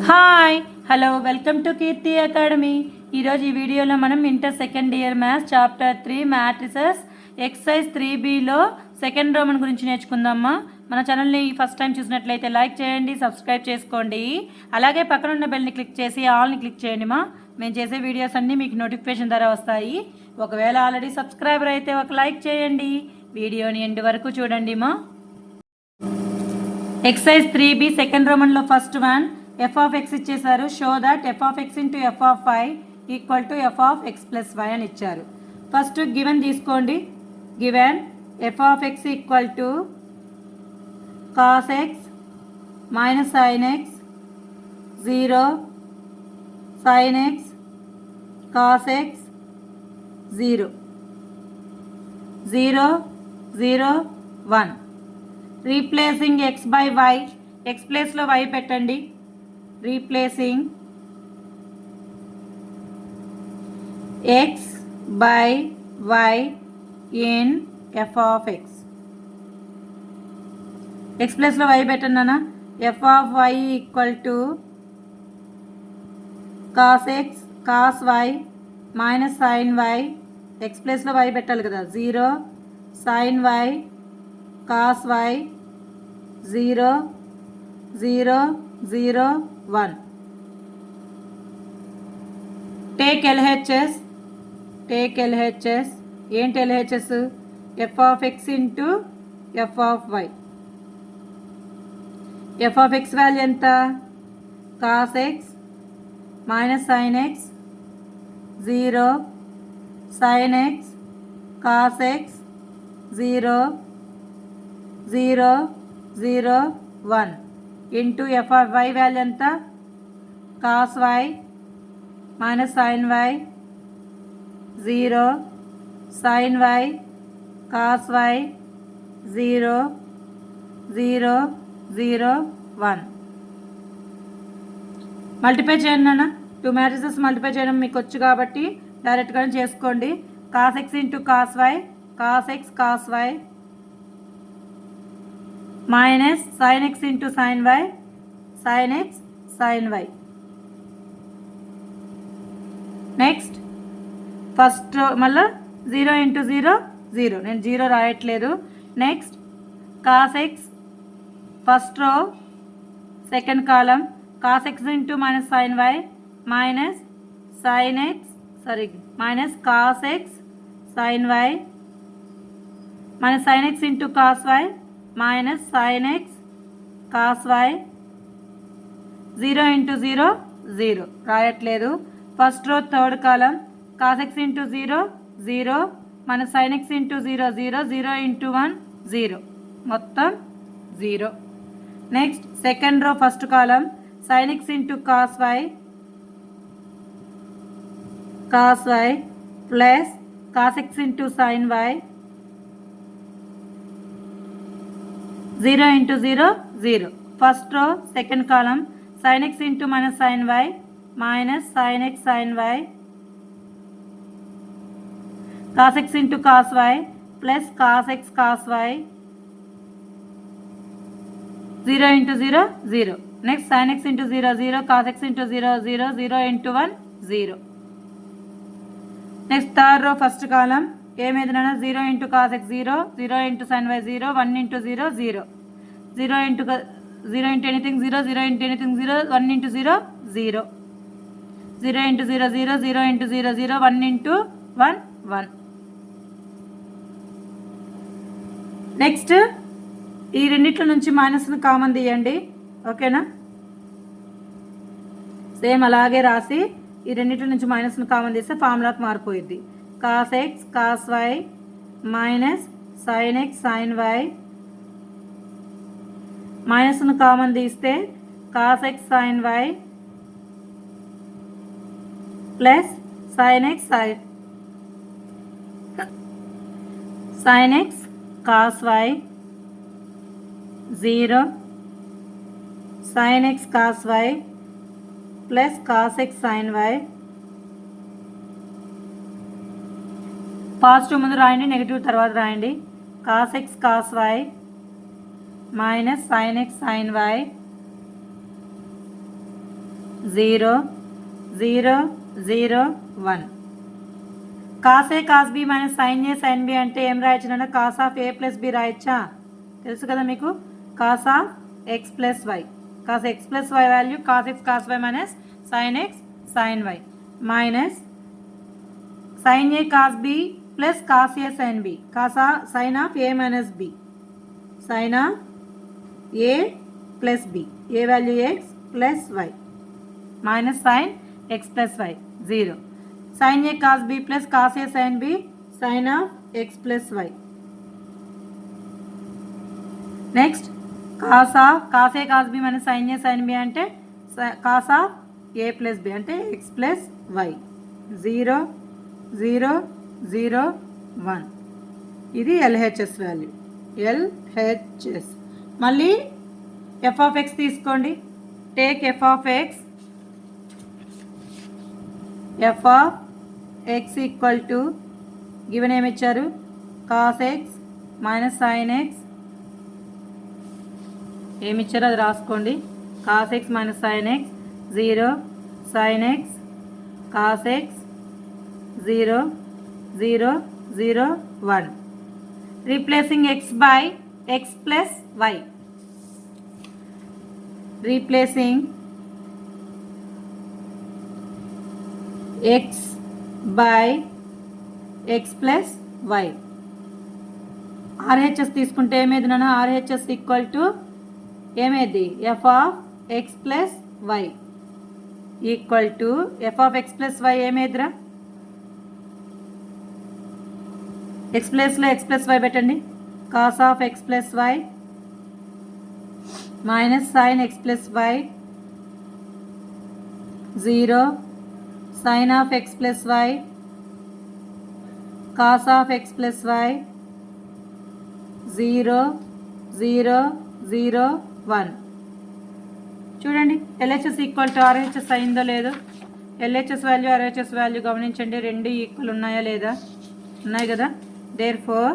Hi hello welcome to Keerthi academy. ఈరోజు ఈ వీడియోలో మనం inter second year maths chapter 3 matrices exercise 3Bలో సెకండ్ రోమన్ గురించి నేర్చుకుందామా. మన ఛానల్ని ఫస్ట్ టైం చూసినట్లయితే లైక్ చేయండి, సబ్స్క్రైబ్ చేసుకోండి. అలాగే పక్కన ఉన్న బెల్ని క్లిక్ చేసి ఆల్ని క్లిక్ చేయండి. మేము చేసే వీడియోస్ అన్నీ మీకు నోటిఫికేషన్ ద్వారా వస్తాయి. ఒకవేళ ఆల్రెడీ సబ్స్క్రైబర్ అయితే ఒక లైక్ చేయండి. వీడియోని ఎండ్ వరకు చూడండి. ఎక్సర్సైజ్ 3B సెకండ్ రోమన్లో first one f of x ఇచ్చేసారు. Show that f of x into f of y equal to f of x plus y అని ఇచ్చారు. ఫస్ట్ గివెన్ తీసుకోండి. Given f of x equal to cos x minus sin x 0 sin x cos x 0 0 0 1. Replacing x by y, x ప్లేస్లో y పెట్టండి. Replacing x by y in f of x. x ప్లేస్లో y పెట్టండి అన్న. f of y equal to cos x cos y minus sin y. x ప్లేస్లో y పెట్టాలి కదా. 0 sin y cos y 0 0 0 1. Take LHS. Take LHS. ఏంటి LHS? f of x into f of y. f of x value ఎంత? cos x minus sin x 0 sin x cos x 0 0 0 1 into f of y value ఎంత? cos y minus sin y 0 sin y cos y 0 0 0 1. Multiply చేయండి అన్న. 2 matrices multiply చేయడం మీకు వచ్చు కాబట్టి డైరెక్ట్గానే చేసుకోండి. cos x into cos y cos x cos y minus sin x into sin y sin x sin y. Next first మళ్ళీ 0 into 0 0. నేను 0 రాయట్లేదు. Next cos x first row second column cos x into minus sin y minus sin x minus cos x sin y minus sin x into cos y minus sin x cos y 0 into 0 0 రాయట్లేదు. First row third కాలం cos x into 0 0 minus sin x into 0 0 0 into 1 0 మొత్తం 0. Next second row first కాలం sin x into cos y plus cos x into sin y 0 into 0 0. First row second కాలం sin x into minus sin y minus sin x sin y cos x into cos y plus cos x cos y 0 into 0 0. Next sin x into 0 0 cos x into 0 0 0 into 1 0. Next third row first column ఏమేదైనా 0 into cos x 0 0 into sin y 0 1 into 0 0 0 into 0 into anything 0 0 into anything 0 1 into 0 0 0 into 0 0 0 into 0 0 1 into 1 1. Next ఈ రెండిట్ల నుంచి మైనస్ను common తీయండి. ఓకేనా? Same అలాగే రాసి ఈ రెండిట్ల నుంచి మైనస్ను కామన్ తీస్తే ఫార్ములాకి మారిపోయింది. cos x cos y minus sin x sin y మైనస్ను కామన్ తీస్తే cos x sin y plus sin x cos y 0 sin x cos y plus cos x sin y. Positive ముందు రాయండి, నెగిటివ్ తర్వాత రాయండి. cos x cos y minus sin x sin y 0 0 0 1. Cos A cos B minus sign A sign B అంటే ఏం రాయొచ్చునన్నా cos of A plus B రాయొచ్చా? తెలుసు కదా మీకు. Cos of x plus y, cos x plus y value cos x cos y minus sin x sin y minus sign A cos B plus cos A sign B, sin of A minus B, sin of A plus B, A value x plus y minus sin x plus y 0. sin a cos b plus cos a sin b sin of x plus y. Next cos a cos b minus sin a sin b అంటే cos of a plus b అంటే x plus y 0 0 0 1. ఇది LHS value. LHS మళ్ళీ f of x తీసుకోండి. Take f of x, f of x equal to given ఏమి ఇచ్చారు, cos x minus sin x, ఏమి ఇచ్చారో అది రాసుకోండి. Cos x minus sin x 0 sin x cos x 0 0 0 1. Replacing x by x plus y, replacing x by x plus y. RHS తీసుకుంటే ఏమేది నాన్న, RHS equal to ఏమేది f of x plus y equal to f of x plus y ఏమేదిరా, x ప్లస్లో x plus y పెట్టండి. cos of x plus y minus sin x plus y 0 sin of x plus y cos of x plus y 0 0 0 1. చూడండి LHS equal to RHS అయిందో లేదో. LHS value RHS value గమనించండి, రెండు equal ఉన్నాయా లేదా, ఉన్నాయి కదా. Therefore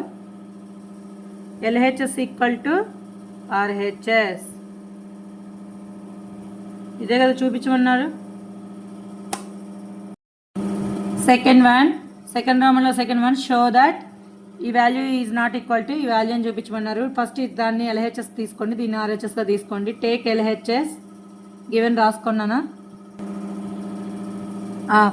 LHS equal to RHS. ఇదే కదా చూపించమన్నారు. సెకండ్ రామంలో సెకండ్ వన్ షో దట్ ఈ value is not equal to ఈ వాల్యూ అని చూపించమన్నారు. ఫస్ట్ దాన్ని LHS తీసుకోండి, దీన్ని RHSగా తీసుకోండి. టేక్ LHS గివెన్ రాసుకున్నానా.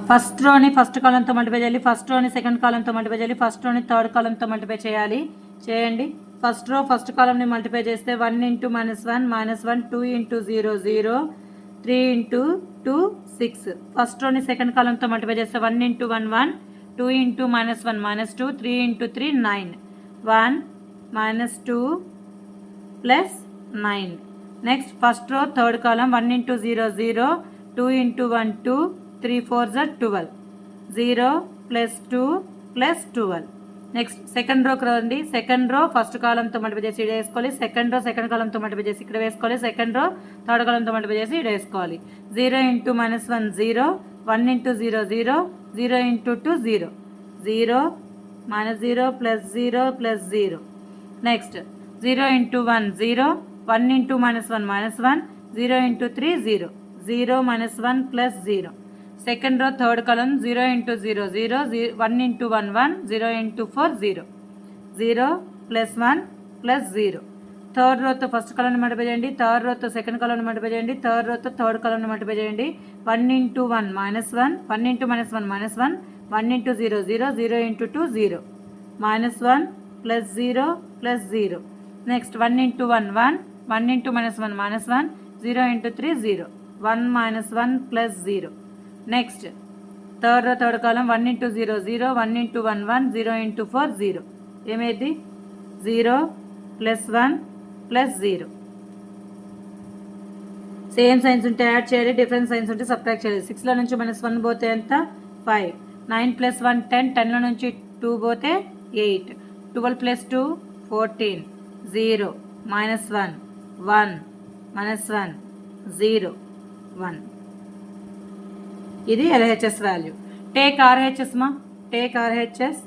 ఫస్ట్ రోని ఫస్ట్ కాలంతో మల్టిప్లై చేయాలి, ఫస్ట్ రోని సెకండ్ కాలంతో మల్టిప్లై చేయాలి, ఫస్ట్ రోని థర్డ్ కాలంతో మల్టిప్లై చేయాలి. చేయండి. ఫస్ట్ రో ఫస్ట్ కాలంని మల్టిప్లై చేస్తే 1 × -1 -1 2 × 0 0 3 × 2 6. ఫస్ట్ రోని సెకండ్ కాలంతో మల్టిప్లై చేస్తే 1 × 1 1 2 × -1 -2 3 × 3 9 1 -2 plus 9. Next first row third column 1 × 0 0 2 × 1 2 3 4 12 0 plus 2 plus 12. Next second రోకి రండి. సెకండ్ రో ఫస్ట్ కాలంతో మల్టిప్లై చేసి ఇక్కడ వేసుకోవాలి, సెకండ్ రో సెకండ్ కాలంతో మల్టిప్లై చేసి ఇక్కడ వేసుకోవాలి, సెకండ్ రో థర్డ్ కాలంతో మల్టిప్లై చేసి ఇక్కడ వేసుకోవాలి. 0 × -1 0 1 × 0 0 0 × 2 0 0 -0 plus 0 plus 0. Next 0 × 1 0 1 × -1 -1 0 × 3 0 0 -1 plus 0. Second row third column 0 × 0 0 1 × 1 1 0 × 4 0 0 plus 1 plus 0. Third రోతో ఫస్ట్ కాలంని మల్టిప్లై చేయండి, థర్డ్ రోతో సెకండ్ కాలంని మల్టిప్లై చేయండి, థర్డ్ రోతో థర్డ్ కాలంని మల్టిప్లై చేయండి. 1 × 1 -1 1 × -1 -1 1 × 0 0 0 × 2 0 -1 plus 0 plus 0. Next 1 × 1 1 1 × -1 -1 0 × 3 0 1 -1 plus 0. Next third రో థర్డ్ కాలం 1 × 0 0 1 × 1 1 0 × 4 0 ఏమైంది 0 ప్లస్ 1 ప్లస్ 0. సేమ్ సైన్స్ ఉంటే యాడ్ చేయాలి, డిఫరెంట్ సైన్స్ ఉంటే సబ్ట్రాక్ట్ చేయాలి. 6లో నుంచి -1 పోతే ఎంత 5 9 + 1 10 10లో నుంచి 2 పోతే 8 12 + 2 14 0 -1 1 -1 0 1. ఇది LHS వాల్యూ. టేక్ RHS మా, టేక్ RHS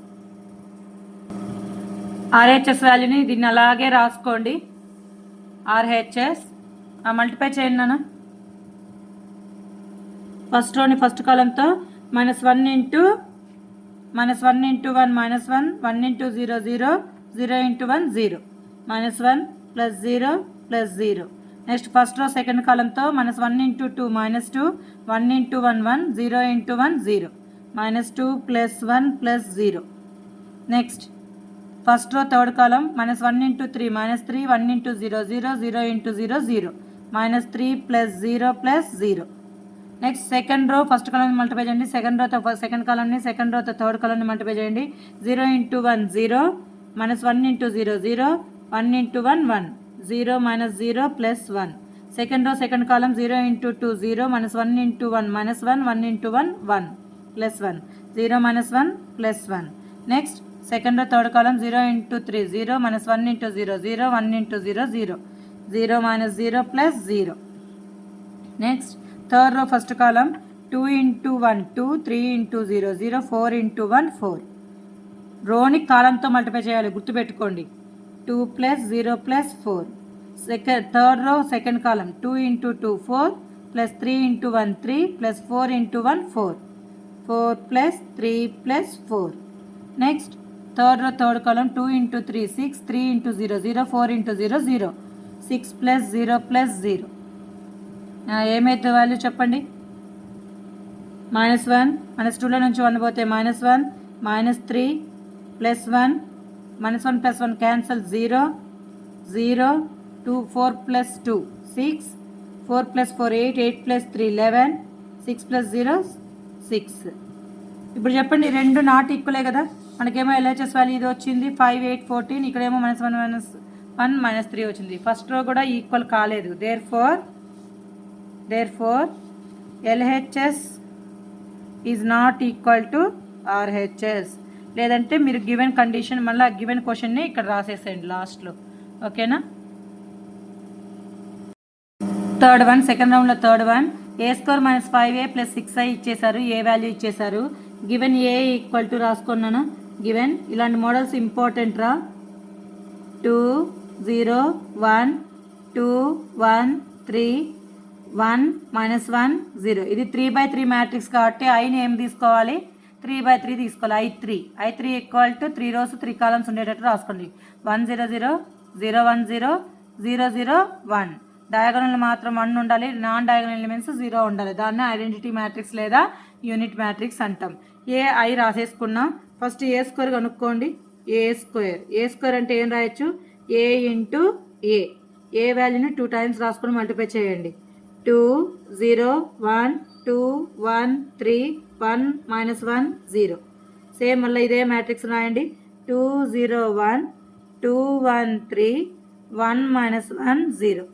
వాల్యూని దీన్ని అలాగే రాసుకోండి. RHS మల్టిప్లై చేయండి నాన్న. ఫస్ట్ రోని ఫస్ట్ కాలంతో -1 into 1 -1 -1 1 into 0 0 0 into 1 0 -1 plus 0 plus 0. Next first row second కాలంతో -1 into 2 -2 1 into 1 1 0 into 1 0 -2 plus 1 plus 0. Next first row third column -1 into 3 -3 1 into 0 0 0 into 0 0 -3 plus 0 plus 0. Next second row first కాలంని multiply చేయండి, second రోతో second కాలంని, second రోతో third కాలంని multiply చేయండి. 0 into 1 0 -1 into 0 0 1 into 1 1 0 -0 plus 1. Second row second column 0 into 2 0 -1 into 1 -1 1 into 1 1 plus 1 0 -1 plus 1. Next second row third column 0 into 3 0 -1 into 0 0 1 into 0 0 0 -0 plus 0. Next third row first column 2 into 1 2 3 into 0 0 4 into 1 4. రోని కాలంతో multiply చేయాలి, గుర్తుపెట్టుకోండి. 2 plus 0 plus 4. Third row second column 2 into 2 4 plus 3 into 1 3 plus 4 into 1 4 4 plus 3 plus 4. Next third రో third column 2 into 3 6 3 into 0 0 4 into 0 0 6 plus 0 plus 0. ఏమైతే value చెప్పండి? -1 -2లో నుంచి 1 పోతే -1 -3 plus 1 -1 plus 1 cancel 0 0 2 4 plus 2 6 4 plus 4 8 8 plus 3 11 6 plus 0 6. ఇప్పుడు చెప్పండి, రెండు నాట్ ఈక్వలే కదా. మనకేమో LHS వాల్యూ ఇది వచ్చింది 5 8 14, ఇక్కడేమో -1 -1 -3 వచ్చింది. ఫస్ట్ రో కూడా ఈక్వల్ కాలేదు. therefore LHS is not equal to RHS. లేదంటే మీరు గివెన్ కండిషన్ మళ్ళీ గివెన్ క్వశ్చన్ని ఇక్కడ రాసేసేయండి లాస్ట్లో, ఓకేనా. థర్డ్ వన్ సెకండ్ రౌండ్లో third one A² -5A + 6i ఇచ్చేసారు, ఏ వాల్యూ ఇచ్చేసారు. గివెన్ ఏ ఈక్వల్ టు రాసుకున్నాను. గివెన్ ఇలాంటి మోడల్స్ ఇంపార్టెంట్ రా. 2 0 1 2 1 3 1 -1 0. ఇది 3/3 మ్యాట్రిక్స్ కాబట్టి ఐని ఏం తీసుకోవాలి? 3/3 తీసుకోవాలి. I3 equal to 3 rose 3 columns ఉండేటట్టు రాసుకోండి. 1 0 0 0 1 0 0 0 1. డయాగోనల్ మాత్రం 1 ఉండాలి, నాన్ డయాగోనల్ ఎలిమెంట్స్ 0 ఉండాలి. దాన్ని ఐడెంటిటీ మ్యాట్రిక్స్ లేదా యూనిట్ మ్యాట్రిక్స్ అంటాం. AI రాసేసుకున్నాం. ఫస్ట్ A² కనుక్కోండి. A² అంటే ఏం రాయొచ్చు? A ఇంటూ ఏ వాల్యూని 2 టైమ్స్ రాసుకొని మల్టిప్లై చేయండి. 2 0 1 2 1 3 1 -1 0. సేమ్ మళ్ళీ ఇదే మ్యాట్రిక్స్ రాయండి. 2 0 1 2 1 3 1 -1 0.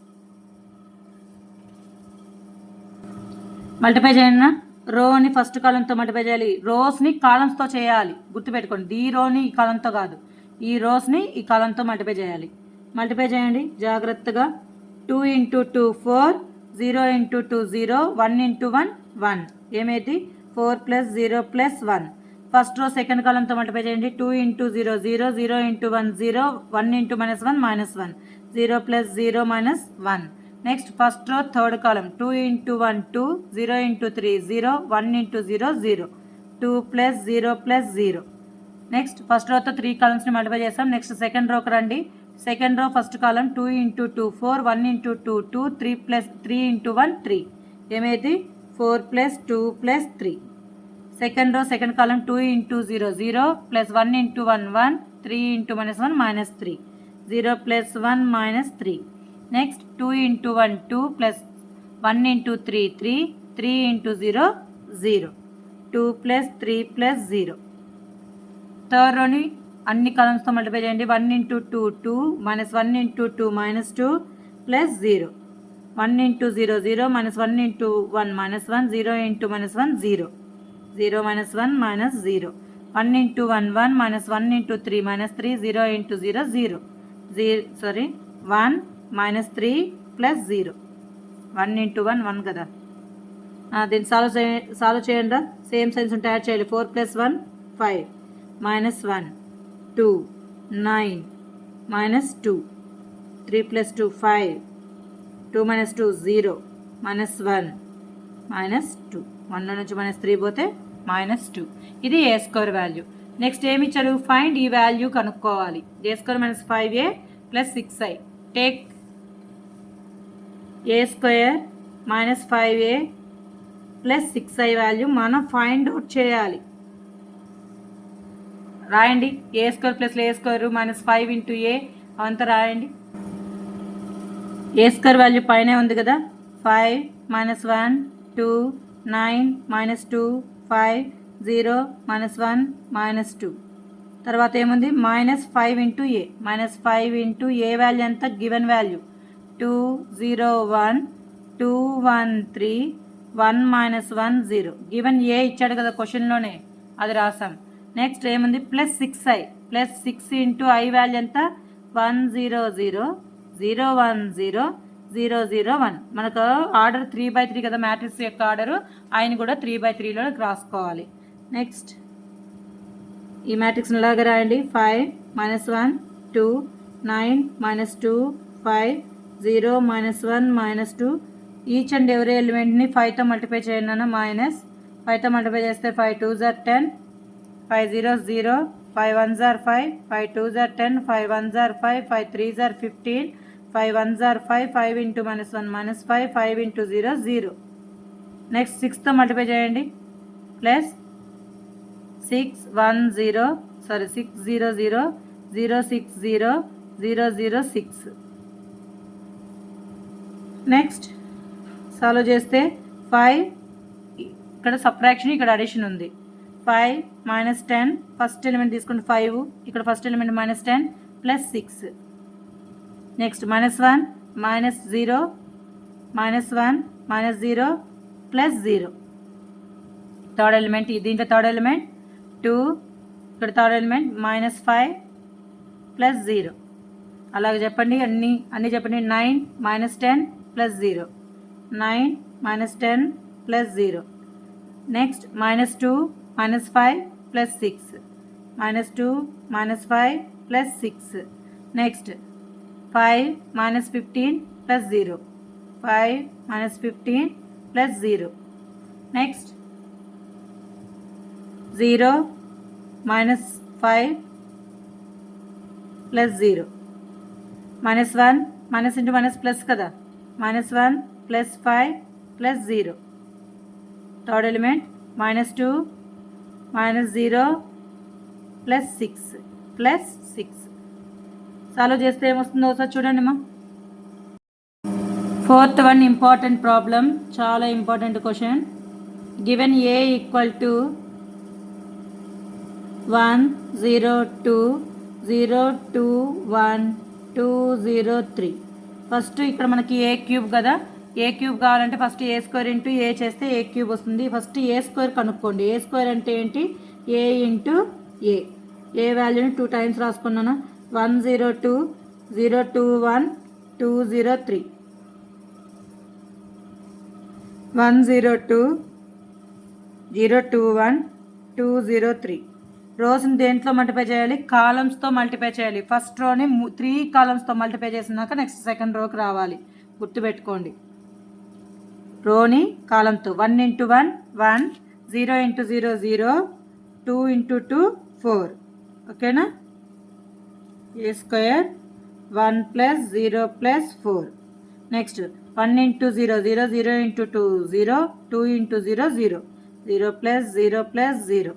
మల్టిప్లై చేయండి. రోని ఫస్ట్ కాలంతో మల్టిప్లై చేయాలి, రోస్ని కాలమ్స్తో చేయాలి, గుర్తుపెట్టుకోండి. ఈ రోని ఈ కాలంతో కాదు, ఈ రోస్ని ఈ కాలంతో మల్టిప్లై చేయాలి. మల్టిప్లై చేయండి జాగ్రత్తగా. 2 ఇంటూ 2 4 0 ఇంటూ 2 0 1 ఇంటూ 1 1. ఏమైంది? 4 plus 0 plus 1. First row second కాలంతో మల్టిప్లై చేయండి. 2 into 0 0 0 into 1 0 1 into -1 -1 0 plus 0 -1. Next first row third column 2 into 1 2 0 into 3 0 1 into 0 0 2 plus 0 plus 0. Next first రోతో 3 కాలమ్స్ని మల్టిప్లై చేస్తాం. నెక్స్ట్ సెకండ్ రోకి రండి. Second row first column 2 into 2 4 1 into 2 2 3 plus 3 into 1 3. ఏమైంది? 4 plus 2 plus 3. Second row second column 2 into 0 0 plus 1 into 1 1 3 into -1 -3 0 plus 1 -3. Next 2 into 1 2 plus 1 into 3 3 3 into 0 0 2 plus 3 plus 0. Third రోని అన్ని కాలమ్స్తో multiply చేయండి. 1 into 2 2 -1 into 2 -2 plus 0 1 into 0 0 -1 into 1 -1 0 into -1 0 0 -1 -0 1 into 1 1 -1 into 3 -3 0 into 0 0 1 -3 plus 0 1 into 1 1 కదా. దీన్ని solve చేయండి. Same signs ఉంటే add చేయాలి. 4 plus 1 5 -1 2 9 -2 3 plus 2 5 2 -2 0 -1 -2. 1 నుంచి -3 పోతే -2. ఇది ఏ స్క్వేర్ వాల్యూ. నెక్స్ట్ ఏమి ఇచ్చారు, ఫైండ్ ఈ వాల్యూ కనుక్కోవాలి. A square -5a + 6i. Take A square -5a + 6i value మనం ఫైండ్ అవుట్ చేయాలి. రాయండి. A square + A square -5 × a అవంతా రాయండి. ఏ స్క్వేర్ వాల్యూ పైనే ఉంది కదా, 5 -1 2 9 -2 5 0 -1 -2. తర్వాత ఏముంది, -5 × a. -5 × a వాల్యూ ఎంత, గివెన్ వాల్యూ 2 0 1 2 1 3 1 -1 0. గివెన్ ఏ ఇచ్చాడు కదా క్వశ్చన్లోనే, అది రాసాం. నెక్స్ట్ ఏముంది, +6i. +6 × i వాల్యూ ఎంత, 1 0 0 0 1 0 0 0 1. మనకు ఆర్డర్ 3/3 కదా, మ్యాట్రిక్స్ యొక్క ఆర్డరు. ఆయన కూడా 3/3లో రాసుకోవాలి. నెక్స్ట్ ఈ మ్యాట్రిక్స్ ఇలాగా రాయండి. 5 -1 2 9 -2 5 0 -1 -2. ఈచ్ అండ్ ఎవరీ ఎలిమెంట్ని 5తో మల్టిప్లై చేయండి అన్న. -5తో మల్టిప్లై చేస్తే 5 2s are 10 5 0s 0 5 1s are 5 5 2s are 10 5 1s are 5 5 3s are 15 5 1s are 5 5 × -1 -5 5 × 0 0. Next 6తో multiply చేయండి. +6 1 0 6 0 0 0 6 0 0 0 6. నెక్స్ట్ సాల్వ్ చేస్తే 5, ఇక్కడ సబ్ట్రాక్షన్ ఇక్కడ అడిషన్ ఉంది. 5 -10 ఫస్ట్ ఎలిమెంట్ తీసుకుంటే 5, ఇక్కడ first element -10 +6. Next -1 -0 -1 -0 +0. Third element, దీంట్లో థర్డ్ ఎలిమెంట్ 2, ఇక్కడ థర్డ్ ఎలిమెంట్ -5 +0. అలాగే చెప్పండి, అన్నీ చెప్పండి. 9 -10 +0 9 -10 +0. నెక్స్ట్ -2 -5 +6 -2 -5 +6. నెక్స్ట్ 5 -15 +0 5 -15 +0. నెక్స్ట్ 0 -5 +0 -1 -× ప్లస్ కదా, -1 +5 +0. థర్డ్ ఎలిమెంట్ -2 -0 +6 సాల్వ్ చేస్తే ఏమొస్తుందో ఒకసారి చూడండి అమ్మా. ఫోర్త్ వన్ ఇంపార్టెంట్ ప్రాబ్లం, చాలా important question. Given a = 1 0 2 0 2 1 2 0 3. First ఇక్కడ మనకి a³ కదా, a³ కావాలంటే ఫస్ట్ a² × a చేస్తే a³ వస్తుంది. ఫస్ట్ a² కనుక్కోండి. a² అంటే ఏంటి, a × a. ఏ వాల్యూని 2 టైమ్స్ రాసుకున్నాను. 1 0 2 0 2 1 2 0 3 1 0 2 0 2 1 2 0 3. రోస్ని దేంట్లో మల్టిప్లై చేయాలి, కాలమ్స్తో మల్టిప్లై చేయాలి. ఫస్ట్ రోని 3 కాలమ్స్తో మల్టిప్లై చేసినాక నెక్స్ట్ సెకండ్ రోకి రావాలి, గుర్తుపెట్టుకోండి. రోని కాలంతో 1 × 1 1 0 × 0 0 2 × 2 4. ఓకేనా. a² 1 + 0 + 4. Next 1 × 0 0 0 × 2 0 2 × 0 0 0 + 0 + 0.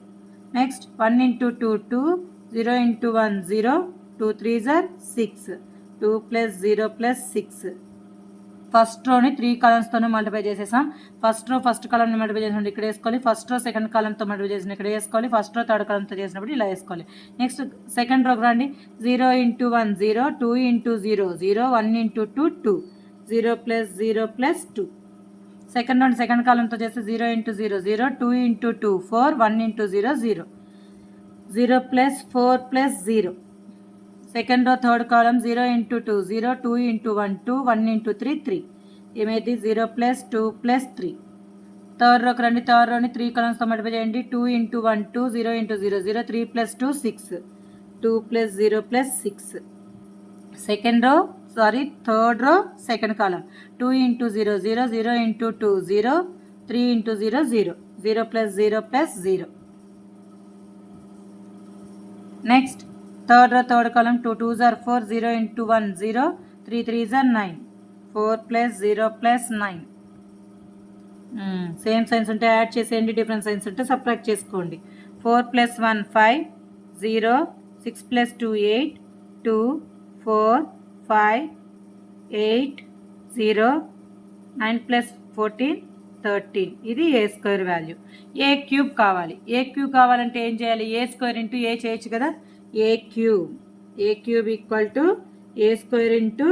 Next 1 × 2 2 0 × 1 0 2 3s are 6 2 + 0 + 6. First రోని 3 కాలమ్స్తోనే multiply చేసేసాం. ఫస్ట్ రో ఫస్ట్ కాలమ్ని మల్టిప్లై చేసినప్పుడు ఇక్కడ వేసుకోవాలి, ఫస్ట్ రో సెకండ్ కాలమ్తో మల్టిప్లై చేసిన ఇక్కడ వేసుకోవాలి, ఫస్ట్ రో థర్డ్ కాలమ్తో చేసినప్పుడు ఇలా వేసుకోవాలి. నెక్స్ట్ సెకండ్ రోకి రండి. 0 × 1 0 2 × 0 0 1 × 2 2 0 + 0 + 2. సెకండ్ రోని సెకండ్ కాలమ్తో చేస్తే 0 × 0 0 2 × 2 4 1 × 0 0 0 + 4 + 0. Second row third column 0 × 2 0 2 × 1 2 1 × 3 3. ఏమైంది 0 + 2 + 3. థర్డ్ రోకి రండి. థర్డ్ రోని 3 కాలమ్స్తో మల్టిప్లై చేయండి. 2 × 1 2 0 × 0 0 3 + 2 6 2 + 0 + 6. Third row second column 2 × 0 0 0 × 2 0 3 into 0, 0. 0 plus 0 plus 0. Next, third row, third column, 2 2s are 4, 0 into 1, 0, 3 3s are 9. 4 plus 0 plus 9. Same signs ఉంటే add చేసేయండి, different science ఉంటే subtract చేసుకోండి. 4 plus 1 5, 0, 6 plus 2 8, 2, 4, 5, 8, 0, 9 plus 14, 13. ఇది ఏ square value. ఏ cube కావాలి. ఏ cube కావాలంటే ఏం చేయాలి? ఏ square into A చేయొచ్చు కదా. A cube equal to A square into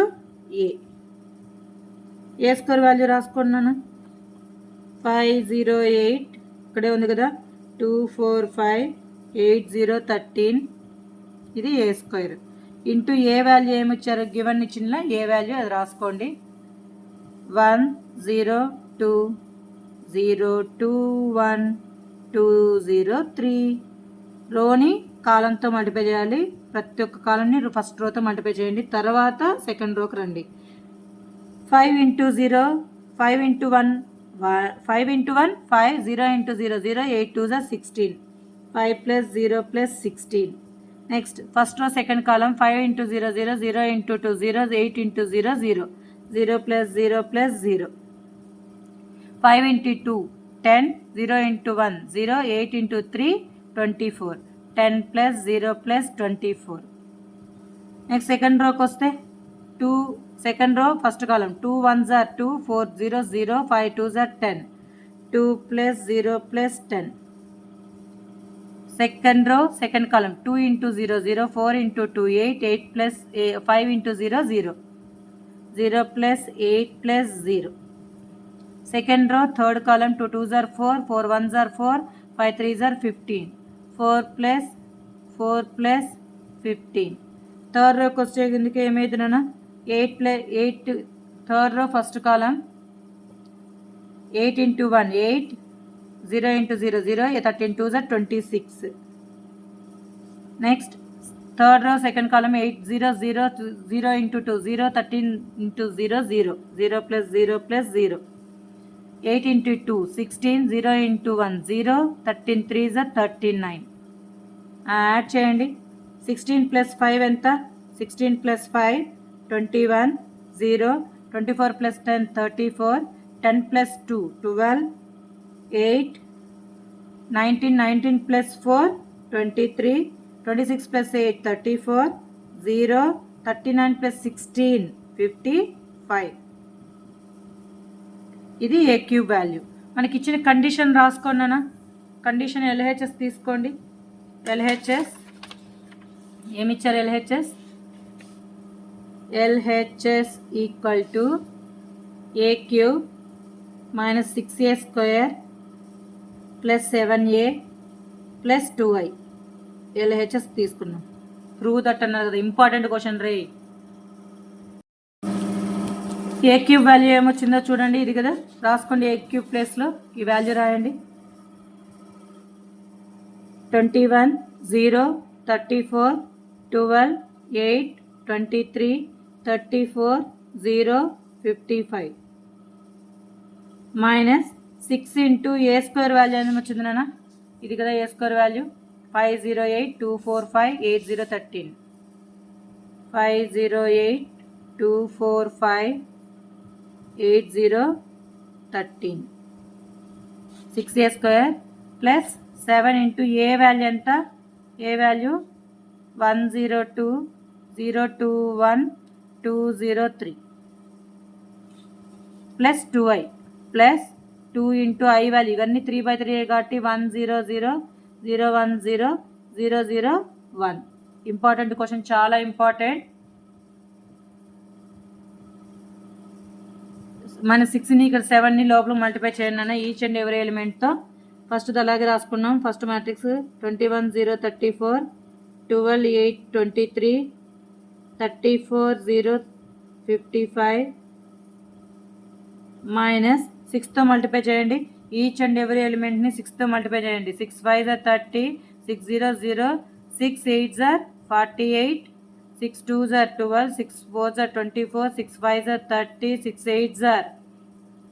A. A square value రాసుకున్నాను. 508 ఇక్కడే ఉంది కదా. 2 4 5 8 0 13. ఇది ఏ square into A value ఏమిచ్చారు, given ఇచ్చిన ఏ వాల్యూ అది రాసుకోండి. 1 0 2 0 2 1 2 0 3. రోని కాలంతో మల్టిప్లై చేయాలి. ప్రతి ఒక్క కాలంని ఫస్ట్ రోతో మల్టిప్లై చేయండి. తర్వాత సెకండ్ రోకి రండి. 5 into 0, 5 into 1, 5 into 1, 5, 0 into 0, 0, 8 2s are 16. 5 plus 0 plus 16. Next, first row, second column, 5 into 0, 0, 0 into 2, 0, 8 into 0, 0. 0 plus 0 plus 0. 5 into 2, 10, 0 into 1, 0, 8 into 3, 24. 10 plus 0 plus 24. Next, second row koste 2, second row, first column, 2 1s are 2, 4 0 0, 5 2s are 10. 2 plus 0 plus 10. Second row, second column, 2 into 0 0, 4 into 2 8, 8 plus 5 into 0 0. 0 plus 8 plus 0. Second row, third column, 2 2s are 4, 4 1s are 4, 5 3s are 15. 4 plus 15. Third row koste కిందకి ఏమైంది నాన్న. 8 plus 8. Third row, first column, 8 into 1 8, 0 into 0 0, 13 2s are 26. Next, third row, second column, 8 0 0, 0 into 2 0, 13 into 0 0, 0 plus 0 plus 0. 8 into 2 16, 0 into 1 0, 13 3s are 39. Add చేయండి. 16 plus 5 ఎంత? 16 plus 5 21, 0, 24 plus 10 34, 10 plus 2 12, 8, 19 19 plus 4 23, 26 plus 8 34, 0, 39 plus 16 55. ఇది ఏ cube value. మనకి ఇచ్చిన condition రాసుకోండి. Condition LHS తీసుకోండి. LHS ఏమిచ్చారు? LHS equal to A cube minus 6a square plus 7a plus 2i. LHS తీసుకున్నాం. Prove that అన్నారు కదా, ఇంపార్టెంట్ క్వశ్చన్ రే. ఏ క్యూబ్ వాల్యూ ఏమొచ్చిందో చూడండి. ఇది కదా, రాసుకోండి. ఏ క్యూబ్ ప్లేస్లో ఈ వాల్యూ రాయండి. 21 0 34 12 8 23 34 0 55 minus 6 into A square value అనేది వచ్చింది నాన్న. ఇది కదా A square value. 508 245 8013. 508 245 8013. 6a square plus 7 into A value ఎంత? A value 102 021 203 plus 2i plus 2 into I value. ఇవన్నీ 3/3 కాబట్టి 100 010 001. ఇంపార్టెంట్ క్వశ్చన్, చాలా ఇంపార్టెంట్. మన 6ని ఇక్కడ 7ని లోపల మల్టిప్లై చేయండి అన్న ఈచ్ అండ్ ఎవరీ ఎలిమెంట్తో. ఫస్ట్ అలాగే రాసుకున్నాం. ఫస్ట్ మ్యాట్రిక్స్ 21 0 34 12 8 23 34 0 55 మైనస్ 6తో మల్టిప్లై చేయండి. ఈచ్ అండ్ ఎవరీ ఎలిమెంట్ని 6తో మల్టిప్లై చేయండి. 6 5s are 30, 6 0 0, 6 8s are 48, 6 2s are 12, 6 4s are 24, 6 5s are 30, 6 8s are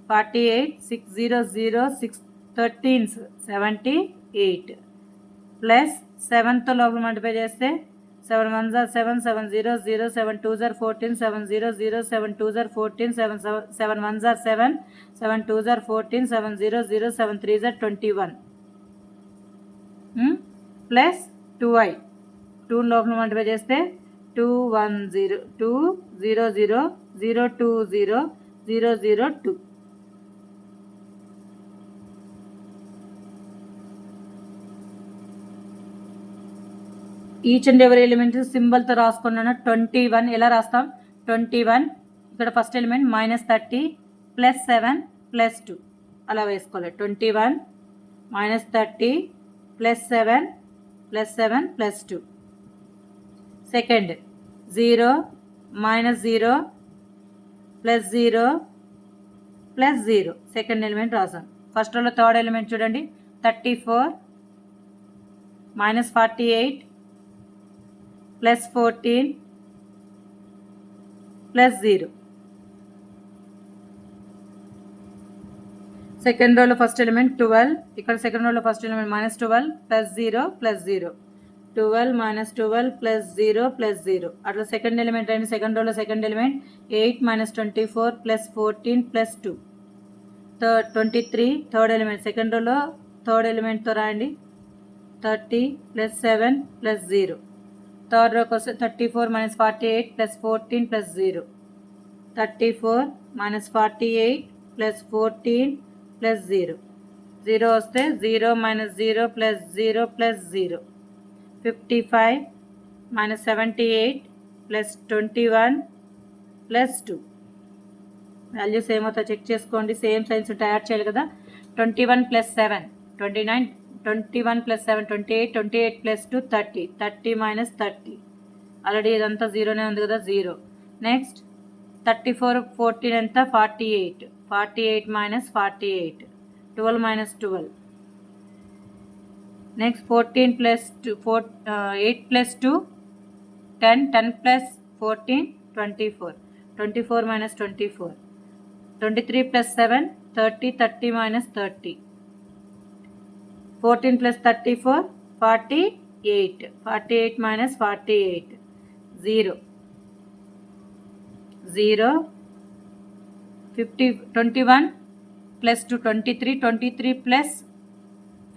48, 6 0 0, 6 13s 78 plus 7తో లోపల మల్టిప్లై చేస్తే 7 1s are 7, 7 0s 0, 7 2s are 14, 7 0 0, 7 2s are 14, 7 1s are 7, 7 2s are 14, 7 0 0, 7 3s are 21 plus 2i 2 లోపల multiply చేస్తే 2 1 0 2 0 0 0 2 0 0 0 2 each and every element సింబల్తో రాసుకున్నాను. 21 ఎలా రాస్తాం? 21 ఇక్కడ first element -30 plus 7 plus 2 అలా వేసుకోవాలి. 21 -30 plus 7 plus 7 plus 2. Second 0 -0 plus 0 plus 0 second element రాసాం. First రోలో థర్డ్ ఎలిమెంట్ చూడండి 34 -48 ప్లస్ 14 ప్లస్ 0. సెకండ్ రోలో ఫస్ట్ ఎలిమెంట్ 12, ఇక్కడ సెకండ్ రోలో first element -12 plus 0 plus 0, 12 -12 plus 0 plus 0. అట్లా సెకండ్ ఎలిమెంట్ అండి. సెకండ్ రోలో second element 8 -24 plus 14 plus 2. 23 third element. Second రోలో థర్డ్ ఎలిమెంట్తో రాయండి 30 ప్లస్ 7 ప్లస్ 0. థర్డ్ రోకి వస్తే 34 -48 ప్లస్ 14 ప్లస్ 0, 34 -48 ప్లస్ 14 ప్లస్ 0, 0 వస్తే 0 -0 plus 0 plus 0, 55 -78 plus 21 plus 2. Values ఏమవుతాయో చెక్ చేసుకోండి. సేమ్ సైన్స్ ఉంటే యాడ్ చేయాలి కదా. 21 plus 7 29, 21 plus 7 28, 28 plus 2 30, 30 minus 30 already ఇదంతా జీరోనే ఉంది కదా 0. నెక్స్ట్ 34 14 ఎంత 48, 48 minus 48, 12 minus 12. Next 14 plus 2 8 plus 2 10, 10 plus 14 24, 24 minus 24, 23 plus 7 30, 30 minus 30, 14 plus 34 48, 48 minus 48 0, 0 50 21 plus 2 23, 23 plus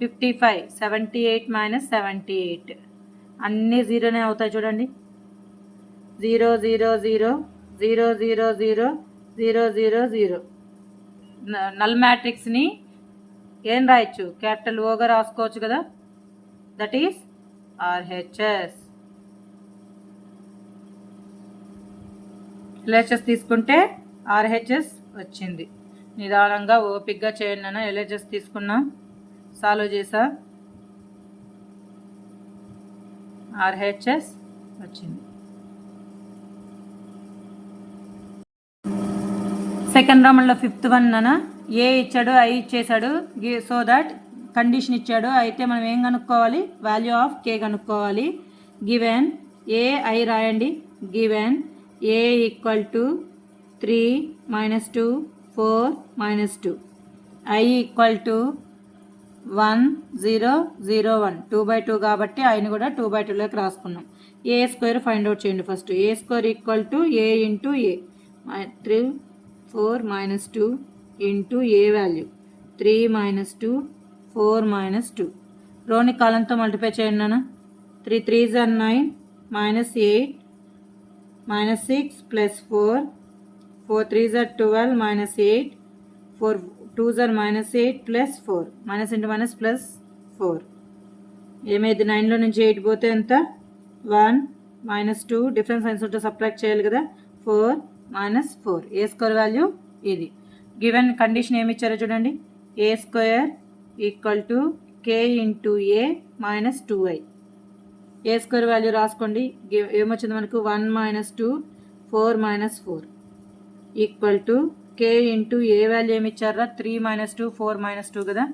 55 78 minus 78 అన్నీ జీరోనే అవుతాయి చూడండి. 0 0 0 0 0 0 0 0 0. నల్ మ్యాట్రిక్స్ని ఏం రాయొచ్చు? క్యాపిటల్ ఓగా రాసుకోవచ్చు కదా. That is RHS. LHS తీసుకుంటే RHS వచ్చింది. నిదానంగా ఓపిక్గా చేయండి అన్న. LHS తీసుకున్నా, సాల్వ్ చేసా, RHS వచ్చింది. సెకండ్ రౌండ్లో 5th వన్ అన్న ఏ ఇచ్చాడు, ఐ ఇచ్చేసాడు. సో దట్ కండిషన్ ఇచ్చాడు. అయితే మనం ఏం కనుక్కోవాలి? వాల్యూ ఆఫ్ కే కనుక్కోవాలి. గివెన్ ఏ ఐ రాయండి. Given a equal to 3 - 2 4 - 2, I equal to 1 0 0 1, 2/2 కాబట్టి ఐని కూడా 2/2లోకి రాసుకున్నాం. ఏ స్క్వేర్ ఫైండ్ అవుట్ చేయండి first. A square equal to A into A, 3 4 - 2 into A value 3 - 2 4 - 2. రోని కాలంతో మల్టిప్లై చేయండి నాన్న. 3 3s are 9 -8 -6 plus 4, 4 3s are 12 -8, 4 2s are -8 plus 4, minus into minus plus 4. ఏమైంది? 9లో నుంచి 8 పోతే ఎంత? 1 -2 డిఫరెన్స్ సైన్స్ ఉంటే సబ్ట్రాక్ట్ చేయాలి కదా. 4 - 4 ఏ స్క్వేర్ వాల్యూ ఇది. గివెన్ కండిషన్ ఏమి ఇచ్చారో చూడండి. A square equal to K into A minus 2i. A square value రాసుకోండి. ఏమొచ్చింది మనకు? 1 - 2 4 - 4 equal to K into A value ఏమి ఇచ్చారా? 3 - 2 4 - 2 కదా.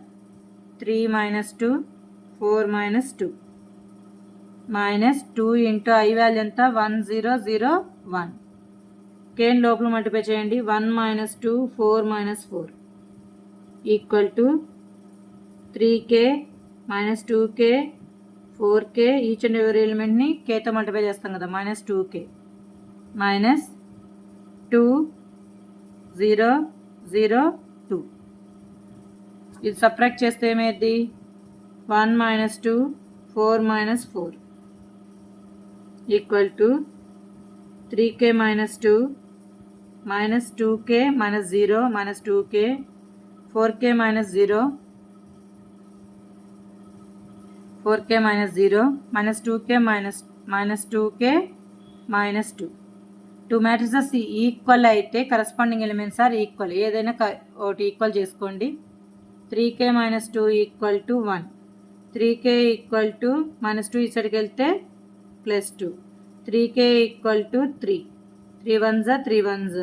3 - 2 4 - 2 మైనస్ 2 ఇంటూ ఐ వాల్యూ ఎంత? 1 0 0 1. కేన్ లోపల మల్టిప్లై చేయండి. 1 - 2 4 - 4 equal to 3k minus 2k 4k each and every ఎలిమెంట్ని కేతో మల్టిప్లై చేస్తాం కదా, మైనస్ 2k మైనస్ 2 0 0 2. ఇది సబ్ట్రాక్ట్ చేస్తే ఏమైంది 1 minus 2 4 minus 4 equal to 3k minus 2 minus 2k minus 0 minus 2k 4k minus 0 4k minus 0 minus 2k minus 2k minus 2. 2 matrices equal అయితే corresponding elements are equal. ఏదైనా ఒకటి equal చేసుకోండి. 3k minus 2 equal to 1, 3k equal to minus 2 ఈ సైడ్కి వెళ్తే plus 2, 3k equal to 3, 3 1s 3 1s,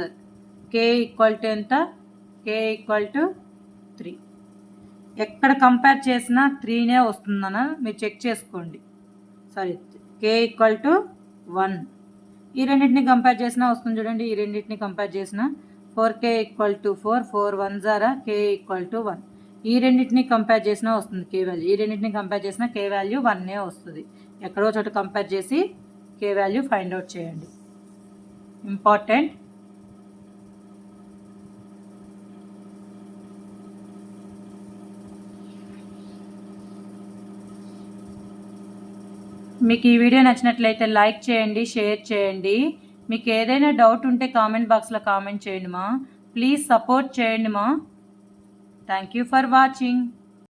k equal to ఎంత, k equal to 3. ఎక్కడ compare చేసినా 3నే వస్తుందన్న మీరు చెక్ చేసుకోండి. Sorry, k equal to 1. ఈ రెండింటిని కంపేర్ చేసినా వస్తుంది చూడండి. ఈ రెండింటిని కంపేర్ చేసినా 4k equal to 4, 4 1s k equal to 1. ఈ రెండింటిని కంపేర్ చేసినా వస్తుంది k వాల్యూ. ఈ రెండింటిని కంపేర్ చేసినా k వాల్యూ 1నే వస్తుంది. ఎక్కడో చోట కంపేర్ చేసి k వాల్యూ ఫైండ్ అవుట్ చేయండి. ఇంపార్టెంట్. మీకు ఈ వీడియో నచ్చినట్లయితే లైక్ చేయండి, షేర్ చేయండి. మీకు ఏదైనా డౌట్ ఉంటే కామెంట్ బాక్స్లో కామెంట్ చేయండి మా. ప్లీజ్ సపోర్ట్ చేయండి మా. Thank you for watching.